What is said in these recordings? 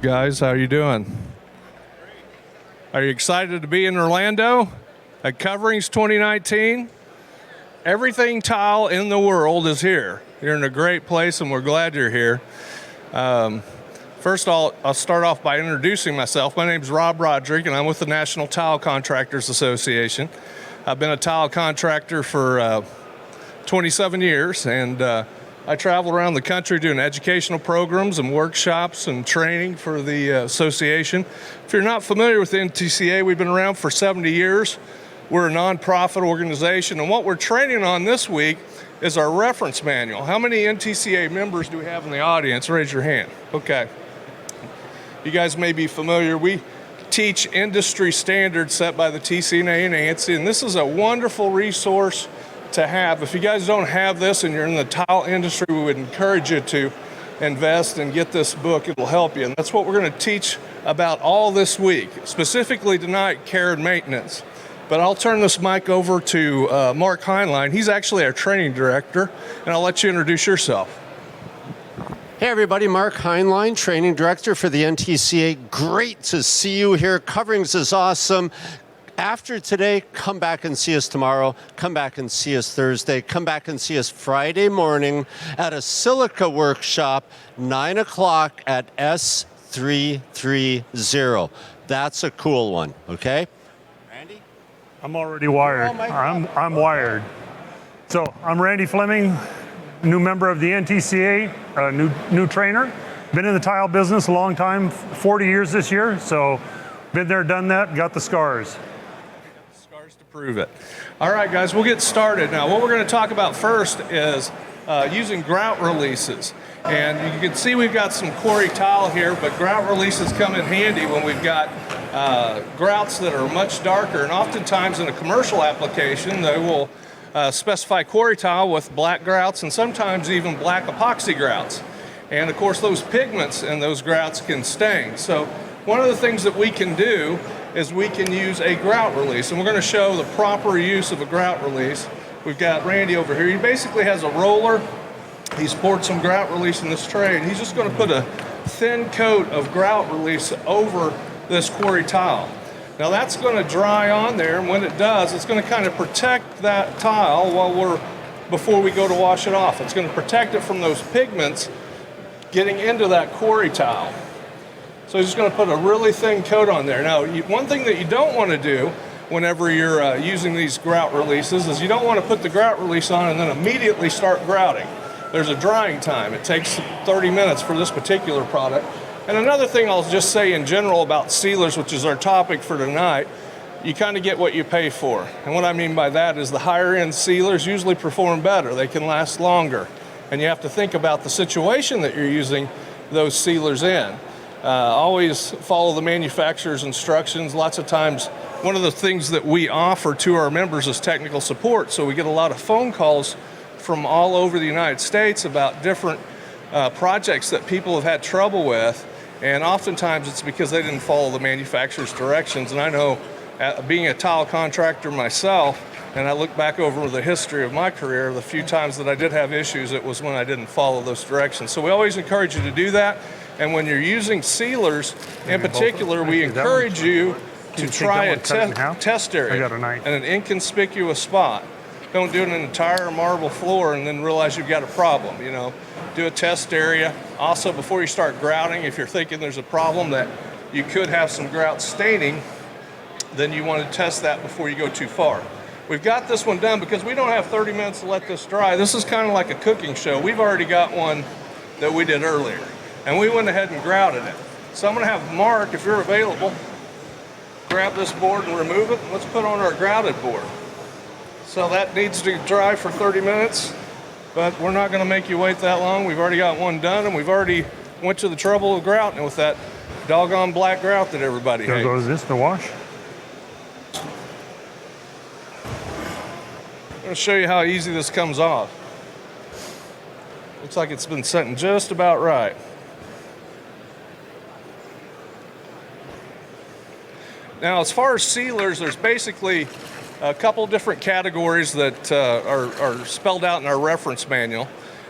guys? How are you doing? Are you excited to be in Orlando at Coverings 2019? Everything tile in the world is here. You're in a great place, and we're glad you're here. First, I'll start off by introducing myself. My name is Rob Roderick, and I'm with the National Tile Contractors Association. I've been a tile contractor for 27 years, and I travel around the country doing educational programs and workshops and training for the association. If you're not familiar with the NTCA, we've been around for 70 years. We're a nonprofit organization, and what we're training on this week is our reference manual. How many NTCA members do we have in the audience? Raise your hand. Okay. You guys may be familiar. We teach industry standards set by the TCA and ANSI, and this is a wonderful resource to have. If you guys don't have this and you're in the tile industry, we would encourage you to invest and get this book. It'll help you. And that's what we're going to teach about all this week, specifically tonight, care and maintenance. But I'll turn this mic over to Mark Heinlein. He's actually our training director, and I'll let you introduce yourself. Hey everybody, Mark Heinlein, Training Director for the NTCA. Great to see you here. Coverings is awesome. After today, come back and see us tomorrow. Come back and see us Thursday. Come back and see us Friday morning at a silica workshop, 9 o'clock at S330. That's a cool one, okay? Randy? I'm already wired. Oh, I'm wired. So I'm Randy Fleming, new member of the NTCA, new trainer. Been in the tile business a long time, 40 years this year. So been there, done that, got the scars. To prove it. All right, guys, we'll get started now. What we're going to talk about first is using grout releases. And you can see we've got some quarry tile here, but grout releases come in handy when we've got grouts that are much darker. And oftentimes in a commercial application, they will specify quarry tile with black grouts and sometimes even black epoxy grouts. And of course, those pigments in those grouts can stain. So one of the things that we can do is we can use a grout release, and we're going to show the proper use of a grout release. We've got Randy over here. He basically has a roller. He's poured some grout release in this tray, and he's just going to put a thin coat of grout release over this quarry tile. Now that's going to dry on there, and when it does, it's going to kind of protect that tile before we go to wash it off. It's going to protect it from those pigments getting into that quarry tile. So he's just going to put a really thin coat on there. Now, one thing that you don't want to do whenever you're using these grout releases is you don't want to put the grout release on and then immediately start grouting. There's a drying time. It takes 30 minutes for this particular product. And another thing I'll just say in general about sealers, which is our topic for tonight, you kind of get what you pay for. And what I mean by that is the higher end sealers usually perform better. They can last longer. And you have to think about the situation that you're using those sealers in. Always follow the manufacturer's instructions. Lots of times, one of the things that we offer to our members is technical support. So we get a lot of phone calls from all over the United States about different projects that people have had trouble with. And oftentimes it's because they didn't follow the manufacturer's directions. And I know, being a tile contractor myself, and I look back over the history of my career, the few times that I did have issues, it was when I didn't follow those directions. So we always encourage you to do that. And when you're using sealers, in particular, we encourage you to try a test area in an inconspicuous spot. Don't do it in an entire marble floor and then realize you've got a problem. You know, do a test area. Also, before you start grouting, if you're thinking there's a problem that you could have some grout staining, then you want to test that before you go too far. We've got this one done because we don't have 30 minutes to let this dry. This is kind of like a cooking show. We've already got one that we did earlier, and we went ahead and grouted it. So I'm going to have Mark, if you're available, grab this board and remove it. Let's put on our grouted board. So that needs to dry for 30 minutes, but we're not going to make you wait that long. We've already got one done, and we've already went to the trouble of grouting with that doggone black grout that everybody hates. Goes this to wash? I'm going to show you how easy this comes off. Looks like it's been setting just about right. Now, as far as sealers, there's basically a couple different categories that are spelled out in our reference manual.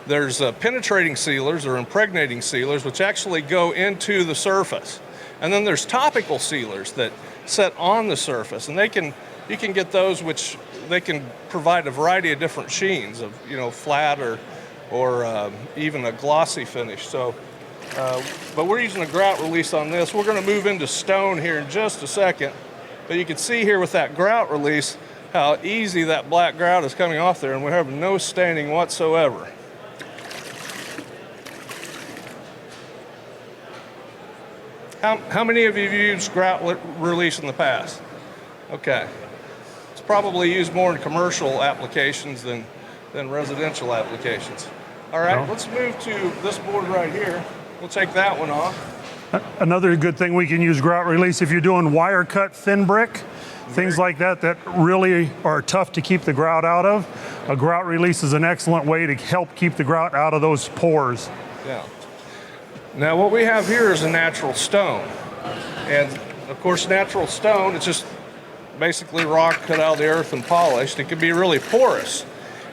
There's penetrating sealers or impregnating sealers, which actually go into the surface. And then there's topical sealers that set on the surface, and you can get those which they can provide a variety of different sheens of, flat or even a glossy finish. So, but we're using a grout release on this. We're going to move into stone here in just a second. But you can see here with that grout release how easy that black grout is coming off there, and we have no staining whatsoever. How many of you have used grout release in the past? Okay. It's probably used more in commercial applications than residential applications. All right, let's move to this board right here. We'll take that one off. Another good thing we can use grout release if you're doing wire cut thin brick, things like that really are tough to keep the grout out of. A grout release is an excellent way to help keep the grout out of those pores. Yeah. Now what we have here is a natural stone. And of course natural stone, it's just basically rock cut out of the earth and polished. It can be really porous.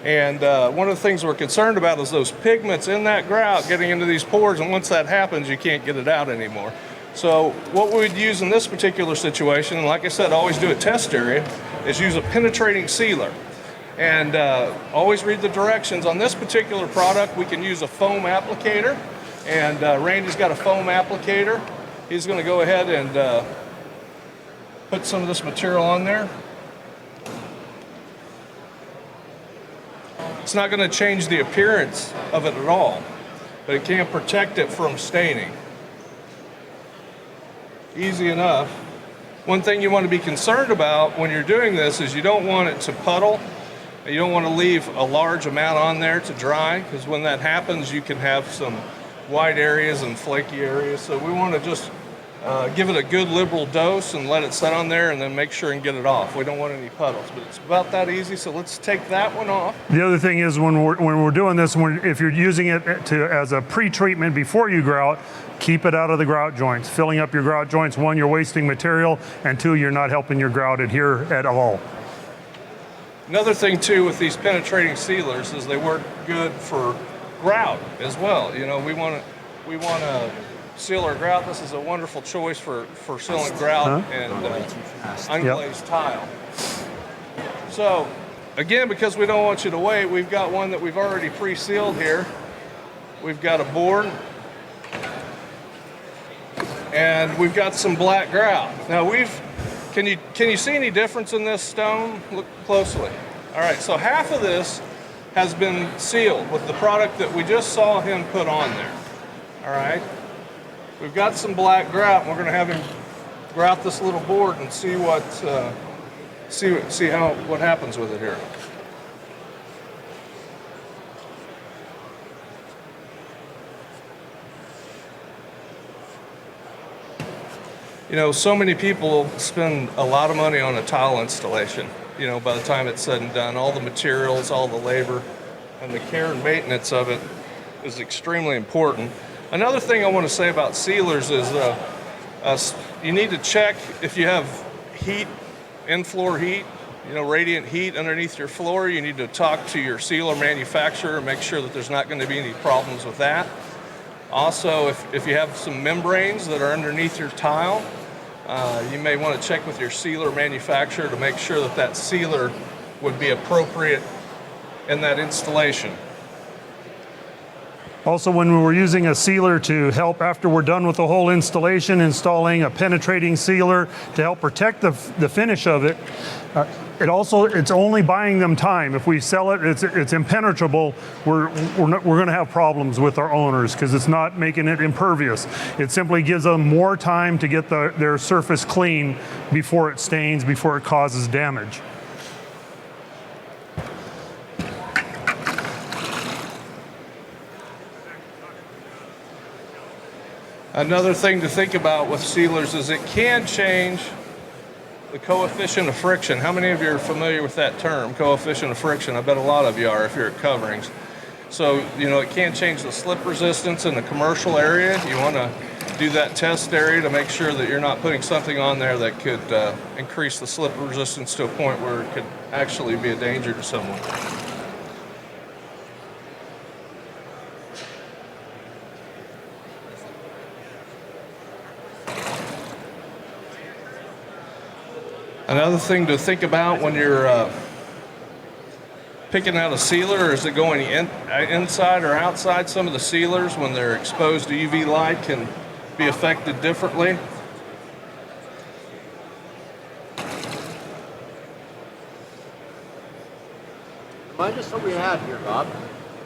And one of the things we're concerned about is those pigments in that grout getting into these pores, and once that happens, you can't get it out anymore. So what we would use in this particular situation, and like I said, always do a test area, is use a penetrating sealer. And always read the directions. On this particular product, we can use a foam applicator, and Randy's got a foam applicator. He's going to go ahead and put some of this material on there. It's not going to change the appearance of it at all, but it can protect it from staining. Easy enough. One thing you want to be concerned about when you're doing this is you don't want it to puddle. You don't want to leave a large amount on there to dry, because when that happens you can have some white areas and flaky areas. So we want to just give it a good liberal dose and let it set on there, and then make sure and get it off. We don't want any puddles, but it's about that easy. So let's take that one off. The other thing is when we're doing this, if you're using it as a pre-treatment before you grout, keep it out of the grout joints. Filling up your grout joints, one, you're wasting material, and two, you're not helping your grout adhere at all. Another thing too with these penetrating sealers is they work good for grout as well. We want to seal our grout. This is a wonderful choice for sealing grout and unglazed tile. So again, because we don't want you to wait, we've got one that we've already pre-sealed here. We've got a board, and we've got some black grout. Now can you see any difference in this stone? Look closely. All right, so half of this has been sealed with the product that we just saw him put on there. All right. We've got some black grout, and we're going to have him grout this little board and see what happens with it here. So many people spend a lot of money on a tile installation. By the time it's said and done, all the materials, all the labor, and the care and maintenance of it is extremely important. Another thing I want to say about sealers is you need to check if you have heat, in-floor heat, radiant heat underneath your floor. You need to talk to your sealer manufacturer and make sure that there's not going to be any problems with that. Also, if you have some membranes that are underneath your tile, you may want to check with your sealer manufacturer to make sure that sealer would be appropriate in that installation. Also, when we're using a sealer to help after we're done with the whole installation, installing a penetrating sealer to help protect the finish of it, it's only buying them time. If we sell it, it's impenetrable, we're going to have problems with our owners because it's not making it impervious. It simply gives them more time to get their surface clean before it stains, before it causes damage. Another thing to think about with sealers is it can change the coefficient of friction. How many of you are familiar with that term, coefficient of friction? I bet a lot of you are if you're at coverings. So, it can change the slip resistance in the commercial area. You want to do that test area to make sure that you're not putting something on there that could increase the slip resistance to a point where it could actually be a danger to someone. Another thing to think about when you're picking out a sealer, is it going inside or outside? Some of the sealers, when they're exposed to UV light, can be affected differently. Remind us what we have here, Bob.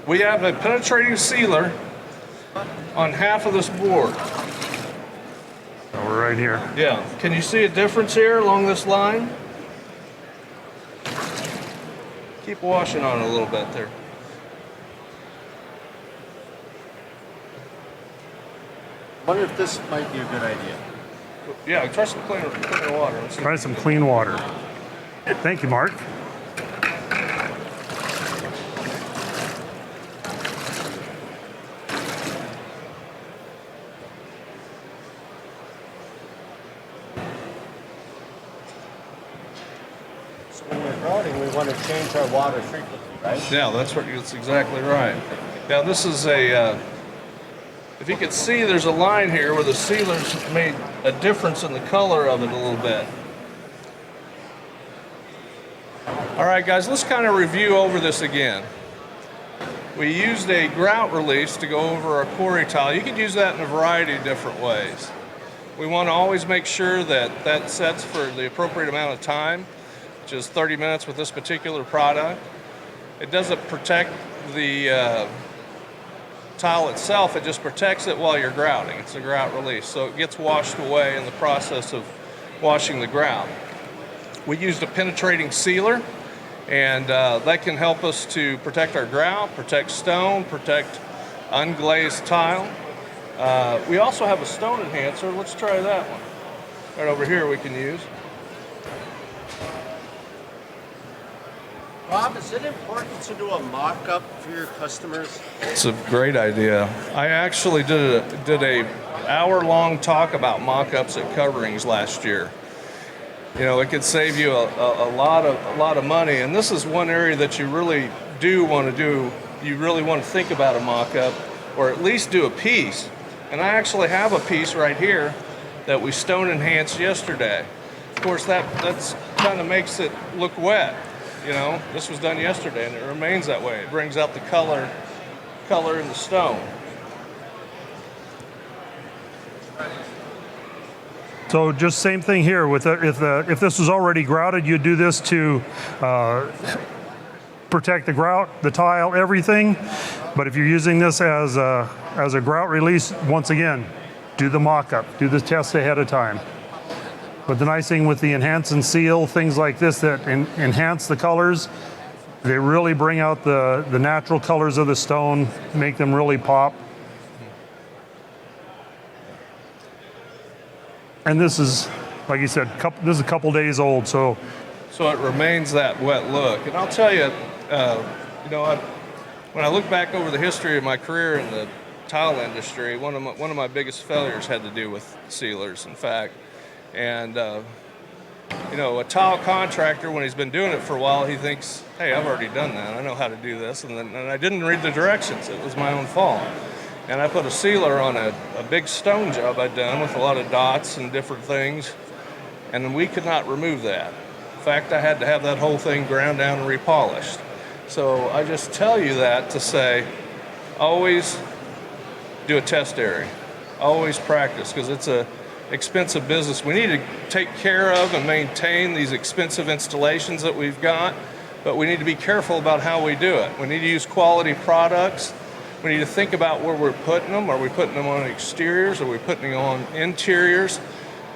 We have a penetrating sealer on half of this board. So we're right here. Yeah. Can you see a difference here along this line? Keep washing on it a little bit there. Wonder if this might be a good idea. Yeah, try some cleaner water. Let's see. Try some clean water. Thank you, Mark. So when we're grouting, we want to change our water frequency, right? Yeah, that's exactly right. Now this is a, if you can see, there's a line here where the sealer's made a difference in the color of it a little bit. All right, guys, let's kind of review over this again. We used a grout release to go over our quarry tile. You could use that in a variety of different ways. We want to always make sure that that sets for the appropriate amount of time, which is 30 minutes with this particular product. It doesn't protect the tile itself, it just protects it while you're grouting. It's a grout release, so it gets washed away in the process of washing the grout. We used a penetrating sealer, and that can help us to protect our grout, protect stone, protect unglazed tile. We also have a stone enhancer. Let's try that one. Right over here we can use. Bob, is it important to do a mock-up for your customers? It's a great idea. I actually did a hour-long talk about mock-ups at coverings last year. You know, it could save you a lot of money, and this is one area that you really do want to do. You really want to think about a mock-up, or at least do a piece. And I actually have a piece right here that we stone enhanced yesterday. Of course, that's kind of makes it look wet. You know, this was done yesterday, and it remains that way. It brings out the color in the stone. So just same thing here. With if this was already grouted, you'd do this to protect the grout, the tile, everything. But if you're using this as a grout release, once again, do the mock-up, do the test ahead of time. But the nice thing with the enhance and seal, things like this that enhance the colors, they really bring out the natural colors of the stone, make them really pop. And this is, like you said, this is a couple days old, so it remains that wet look. And I'll tell you, you know, when I look back over the history of my career in the tile industry, one of my biggest failures had to do with sealers, in fact. And you know, a tile contractor, when he's been doing it for a while, he thinks, hey, I've already done that. I know how to do this. And I didn't read the directions. It was my own fault. And I put a sealer on a big stone job I'd done with a lot of dots and different things. And we could not remove that. In fact, I had to have that whole thing ground down and repolished. So I just tell you that to say, always do a test area. Always practice, because it's a expensive business. We need to take care of and maintain these expensive installations that we've got, but we need to be careful about how we do it. We need to use quality products. We need to think about where we're putting them. Are we putting them on exteriors? Are we putting them on interiors?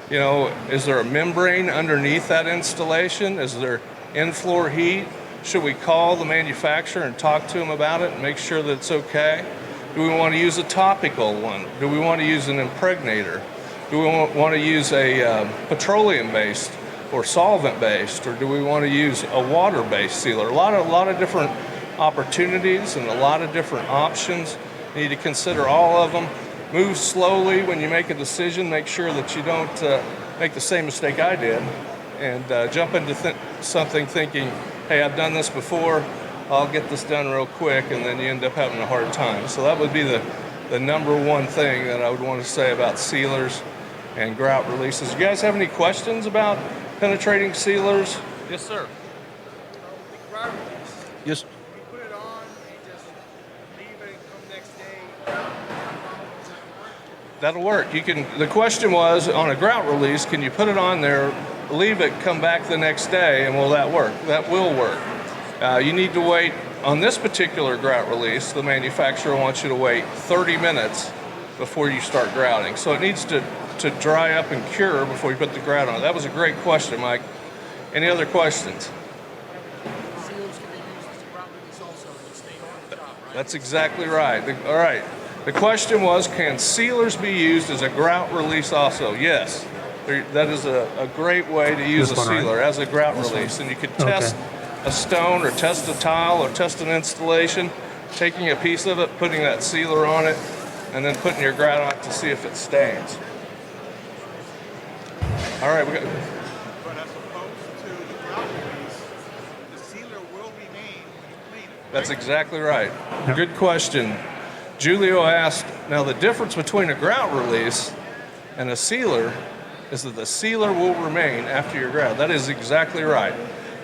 You know, is there a membrane underneath that installation? Is there in-floor heat? Should we call the manufacturer and talk to them about it and make sure that it's okay? Do we want to use a topical one? Do we want to use an impregnator? Do we want to use a petroleum-based or solvent-based, or do we want to use a water-based sealer? A lot of different opportunities and a lot of different options. You need to consider all of them. Move slowly when you make a decision. Make sure that you don't make the same mistake I did and jump into something thinking, hey, I've done this before, I'll get this done real quick, and then you end up having a hard time. So that would be the number one thing that I would want to say about sealers and grout releases. You guys have any questions about penetrating sealers. Yes, sir. The grout release, Yes. you put it on and just leave it and come next day. That'll work. You can. The question was on a grout release, can you put it on there, leave it, come back the next day, and will that work? That will work. You need to wait on this particular grout release. The manufacturer wants you to wait 30 minutes before you start grouting. So it needs to dry up and cure before you put the grout on. That was a great question, Mike. Any other questions? Sealers can be used as a grout release also, and you stay on the top, right? That's exactly right. All right. The question was, can sealers be used as a grout release also? Yes. That is a great way to use This a one, right? sealer as a grout release. And you could test a stone or test a tile or test an installation, taking a piece of it, putting that sealer on it, and then putting your grout on it to see if it stains. All right. But as opposed to the grout release, the sealer will remain when you clean it. That's exactly right. Good question. Julio asked, now the difference between a grout release and a sealer is that the sealer will remain after your grout. That is exactly right.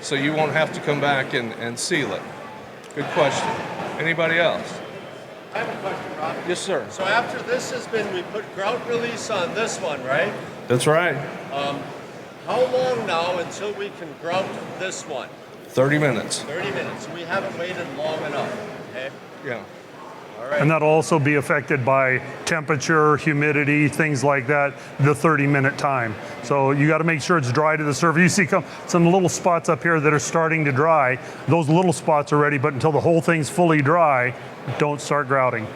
So you won't have to come back and seal it. Good question. Anybody else? I have a question, Rob. Yes, sir. So after this has been, we put grout release on this one, right? That's right. How long now until we can grout this one? 30 minutes. 30 minutes. We haven't waited long enough. Okay. Yeah. All right. And that'll also be affected by temperature, humidity, things like that, the 30-minute time. So you got to make sure it's dry to the surface. You see some little spots up here that are starting to dry. Those little spots are ready, but until the whole thing's fully dry, don't start grouting.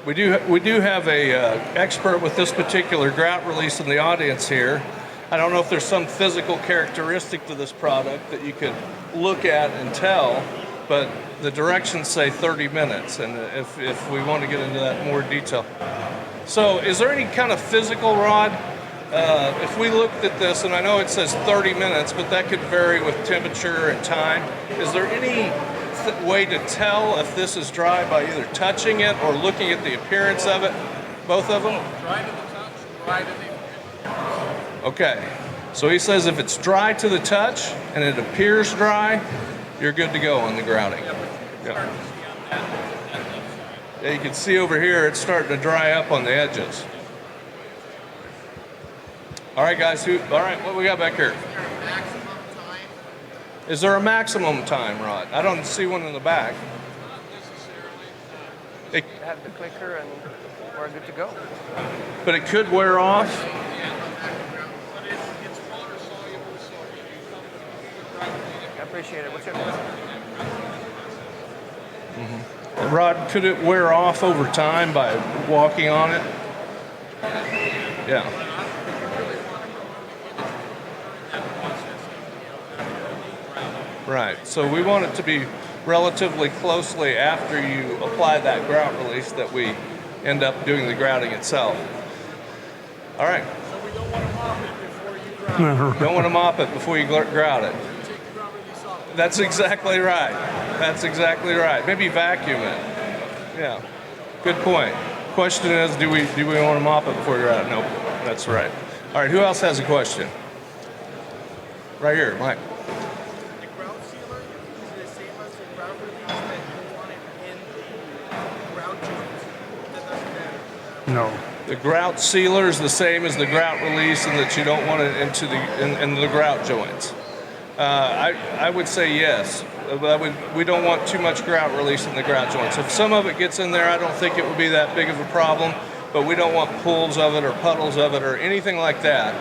We do have a expert with this particular grout release in the audience here. I don't know if there's some physical characteristic to this product that you could look at and tell, but the directions say 30 minutes, and if we want to get into that in more detail. So is there any kind of physical, Rod? If we looked at this, and I know it says 30 minutes, but that could vary with temperature and time. Is there any way to tell if this is dry by either touching it or looking at the appearance of it? Both of them? Dry to the touch, dry to the Okay. So he says if it's dry to the touch and it appears dry, you're good to go on the grouting. Yeah. Yeah, you can see over here it's starting to dry up on the edges. All right, guys. All right, what we got back here? maximum time. Is there a maximum time, Rod? I don't see one in the back. Not necessarily. It, Have the clicker and we're good to go. but it could wear off. But it's water soluble, so if you come to the grout release, I appreciate it. What's your name? Rod, could it wear off over time by walking on it? Yeah. Right. So we want it to be relatively closely after you apply that grout release that we end up doing the grouting itself. All right. so we don't want to mop it before you grout. Don't want to mop it before you grout it. Take the grout release off. That's exactly right. That's exactly right. Maybe vacuum it. Yeah. Good point. Question is, do we want to mop it before you're out? Nope. That's right. All right. Who else has a question? Right here, Mike. The grout sealer is the same as the grout release that you want it in the grout joints. That doesn't matter. No. The grout sealer is the same as the grout release, and that you don't want it into the grout joints. I would say yes. But we don't want too much grout release in the grout joints. If some of it gets in there, I don't think it would be that big of a problem. But we don't want pools of it or puddles of it or anything like that.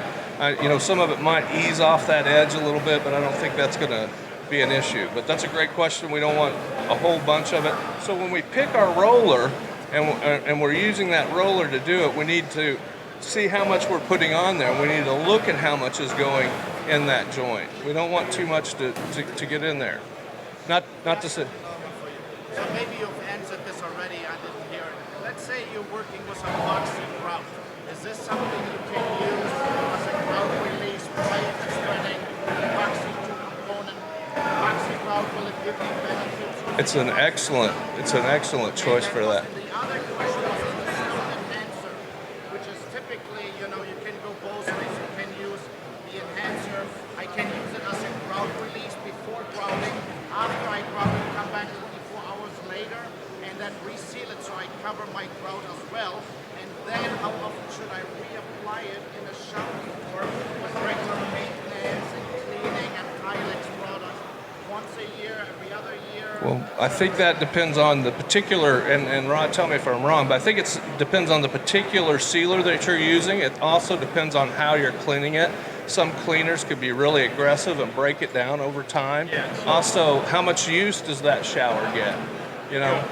Some of it might ease off that edge a little bit, but I don't think that's going to be an issue. But that's a great question. We don't want a whole bunch of it. So when we pick our roller and we're using that roller to do it, we need to see how much we're putting on there. We need to look at how much is going in that joint. We don't want too much to get in there. Not to say. So maybe you've answered this already, I didn't hear it. Let's say you're working with some boxy grout. Is this something you can use as a grout release prior to spreading boxy to component? Boxy grout, will it give you benefits? It's an excellent choice for that. The other question is this is an enhancer, which is typically, you can go both ways. You can use reseal it so I cover my grout as well? And then how often should I reapply it in a shop or with regular maintenance and cleaning and Tilex products? Once a year, every other year? Well, I think that depends on the particular, and Rod, tell me if I'm wrong, but I think it depends on the particular sealer that you're using. It also depends on how you're cleaning it. Some cleaners could be really aggressive and break it down over time. Also, how much use does that shower get? You know?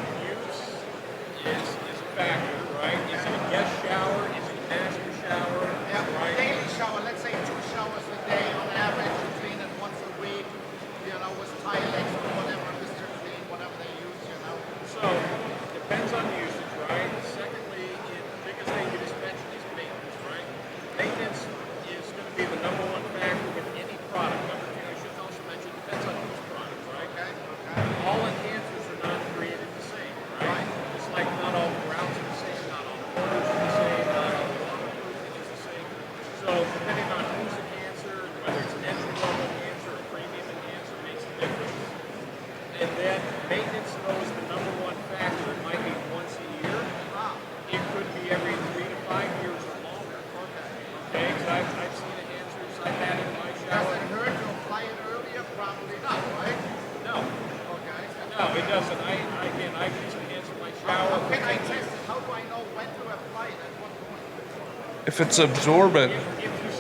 Use is a factor, right? Is it a guest shower? Is it a master shower? Yeah, Right? daily shower, let's say 2 showers a day on average, you clean it once a week, with Tilex or whatever, Mr. Clean, whatever they use, So, depends on the usage, right? Secondly, the biggest thing you just mentioned is maintenance, right? Maintenance is going to be the number one factor with any product. I should also mention, it depends on whose product, right? All enhancers are not created the same, right? It's like not all grouts are the same, not all colors are the same, not all waterproofing is the same. So, depending on whose enhancer, whether it's an entry-level enhancer or a premium enhancer, makes a difference. And then maintenance, though, is the number one factor. It might be once a year. It could be every 3 to 5 years or longer. Okay, because I've seen enhancers I've had in my Does shower. it hurt to apply it earlier? Probably not, right? No, Okay. no, it doesn't. I've used enhancer in my shower. How can I test it? How do I know when to apply it? At what point? If it's absorbent, If you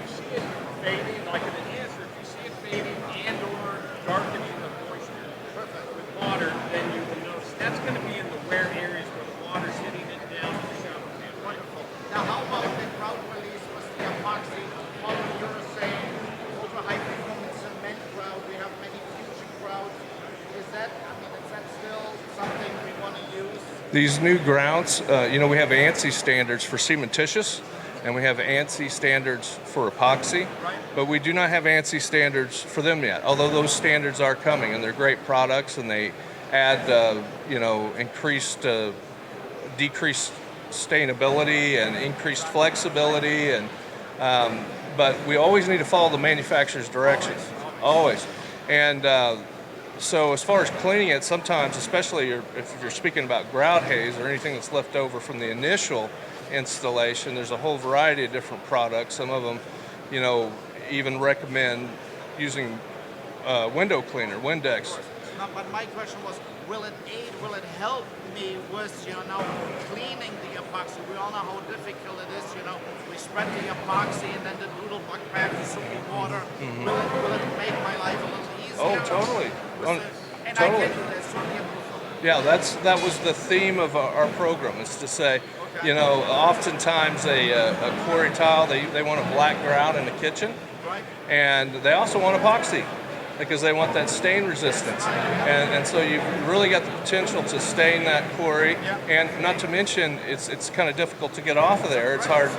see it fading, like an enhancer, if you see it fading and or darkening the moisture with water, then you will notice that's going to be in the wear areas where the water's hitting it down to the shower pan. Wonderful. Now, how about the grout release with the epoxy, polyurethane, ultra high performance cement grout? We have many fusion grouts. Is that still something we want to use? these new grouts, we have ANSI standards for cementitious, and we have ANSI standards for epoxy, but we do not have ANSI standards for them yet, although those standards are coming, and they're great products, and they add, decreased sustainability and increased flexibility, and but we always need to follow the manufacturer's directions, always. And so as far as cleaning it, sometimes, especially if you're speaking about grout haze or anything that's left over from the initial installation, there's a whole variety of different products. Some of them, even recommend using window cleaner, Windex. No, but my question was, will it help me with, cleaning the epoxy? We all know how difficult it is, we spread the epoxy and then the noodle bug back the soapy water. Will it make my life a little easier? Oh, totally. And Totally. I can do this for the improvement. Yeah, that was the theme of our program, is to say, oftentimes a quarry tile, they want a black grout in the kitchen, Right? and they also want epoxy because they want that stain resistance. And so you've really got the potential to stain that quarry, and not to mention it's kind of difficult to get off of there. It's hard.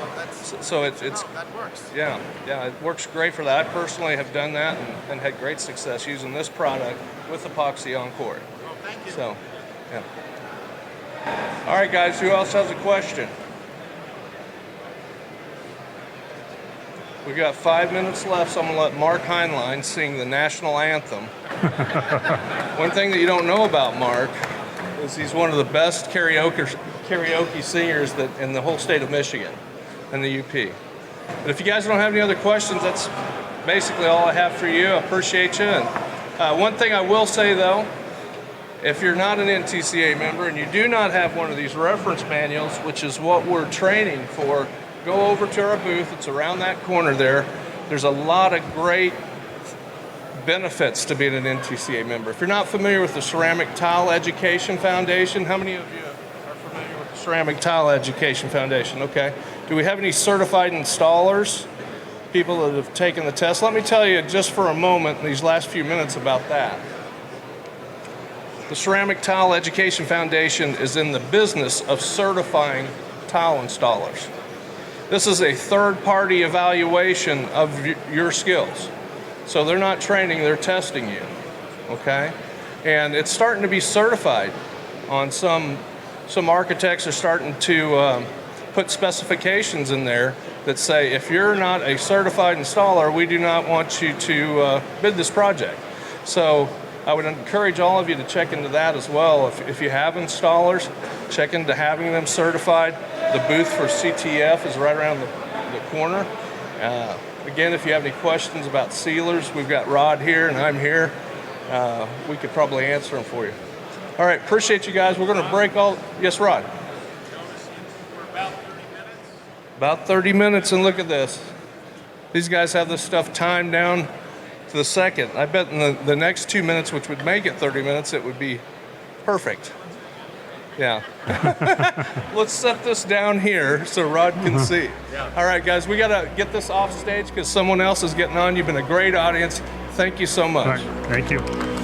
So it's That works. yeah, it works great for that. I personally have done that and had great success using this product with epoxy on quarry. Well, thank you. So, yeah. All right, guys, who else has a question? We got 5 minutes left, so I'm going to let Mark Heinlein sing the national anthem. One thing that you don't know about Mark is he's one of the best karaoke singers in the whole state of Michigan and the UP. But if you guys don't have any other questions, that's basically all I have for you. I appreciate you. And one thing I will say, though, if you're not an NTCA member and you do not have one of these reference manuals, which is what we're training for, go over to our booth. It's around that corner there. There's a lot of great benefits to being an NTCA member. If you're not familiar with the Ceramic Tile Education Foundation, how many of you are familiar with the Ceramic Tile Education Foundation? Okay. Do we have any certified installers? People that have taken the test? Let me tell you just for a moment in these last few minutes about that. The Ceramic Tile Education Foundation is in the business of certifying tile installers. This is a third-party evaluation of your skills. So they're not training, they're testing you, okay? And it's starting to be certified on some architects are starting to put specifications in there that say, if you're not a certified installer, we do not want you to bid this project. So I would encourage all of you to check into that as well. If you have installers, check into having them certified. The booth for CTF is right around the corner. Again, if you have any questions about sealers, we've got Rod here and I'm here. We could probably answer them for you. All right, appreciate you guys. We're going to break all. Yes, Rod. We're about 30 minutes. About 30 minutes, and look at this. These guys have this stuff timed down to the second. I bet in the next 2 minutes, which would make it 30 minutes, it would be perfect. Yeah. Let's set this down here so Rod can see. All right, guys, we got to get this off stage because someone else is getting on. You've been a great audience. Thank you so much. All right, thank you.